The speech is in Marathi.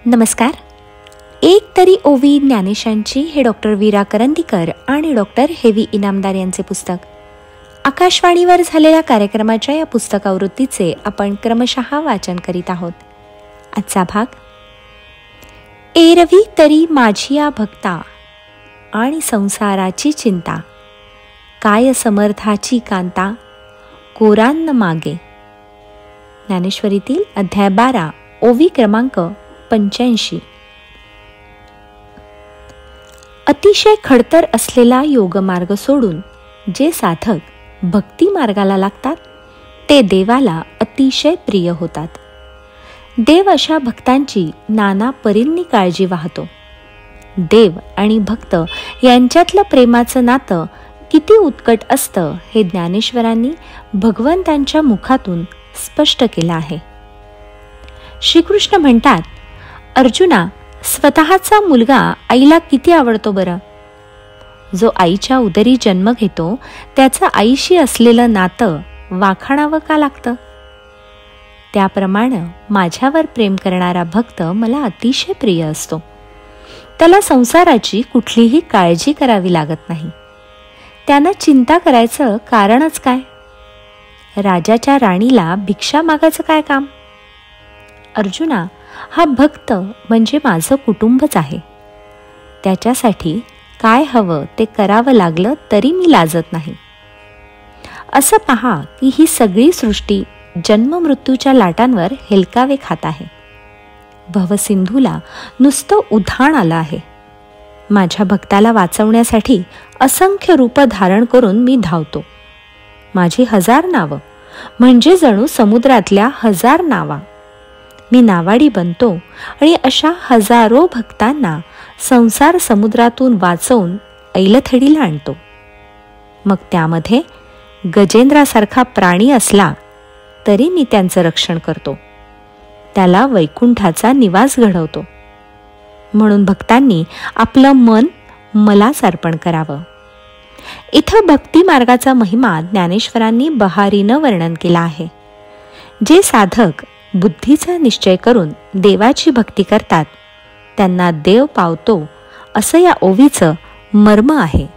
नमस्कार. एक तरी ओवी ज्ञानेशांची हे डॉक्टर वीरा करंदीकर आणि डॉक्टर हेवी इनामदार यांचे पुस्तक. आकाशवाणीवर झालेल्या कार्यक्रमाच्या या पुस्तकावृत्तीचे आपण क्रमशः वाचन करीत आहोत. आजचा भाग, एरवी तरी माझी या भक्ता आणि संसाराची चिंता, काय समर्थाची कांता कोरान्न मागे. ज्ञानेश्वरीतील अध्याय 12, ओवी क्रमांक 85. अतिशय खडतर असलेला योगमार्ग सोडून जे साधक भक्ती मार्गाला लागतात ते देवाला अतिशय प्रिय होतात. देव अशा भक्तांची नाना परींनी काळजी वाहतो. देव आणि भक्त यांच्यातलं प्रेमाचं नातं किती उत्कट असतं हे ज्ञानेश्वरांनी भगवंतांच्या मुखातून स्पष्ट केलं आहे. श्रीकृष्ण म्हणतात, अर्जुना, स्वतःचा मुलगा आईला किती आवडतो बरं. जो आईच्या उदरी जन्म घेतो त्याचं आईशी असलेलं नातं वाखाणावं का लागतं. त्याप्रमाणे माझ्यावर प्रेम करणारा भक्त मला अतिशय प्रिय असतो. त्याला संसाराची कुठलीही काळजी करावी लागत नाही. त्यानं चिंता करायचं कारणच काय. राजाच्या राणीला भिक्षा मागायचं काय काम. अर्जुना, हा भक्त म्हणजे माझं कुटुंबच आहे. त्याच्यासाठी काय हवं ते करावं लागलं तरी मी लाजत नाही. असं पहा की ही सगळी सृष्टी जन्ममृत्यूच्या लाटांवर हेलकावे खात आहे. भवसिंधूला नुसतं उधाण आलं आहे. माझ्या भक्ताला वाचवण्यासाठी असंख्य रूप धारण करून मी धावतो. माझी 1000 नावं म्हणजे जणू समुद्रातल्या 1000 नावा. मी नावाडी बनतो आणि अशा हजारो भक्तांना संसार समुद्रातून वाचवून ऐलथडीला आणतो. मग त्यामध्ये गजेंद्रासारखा प्राणी असला तरी मी त्यांचं रक्षण करतो. त्याला वैकुंठाचा निवास घडवतो. म्हणून भक्तांनी आपलं मन मलाच अर्पण करावं. इथं भक्ती मार्गाचा महिमा ज्ञानेश्वरांनी बहारीनं वर्णन केला आहे. जे साधक बुद्धीचा निश्चय करून देवाची भक्ती करतात त्यांना देव पावतो, असं या ओवीचं मर्म आहे.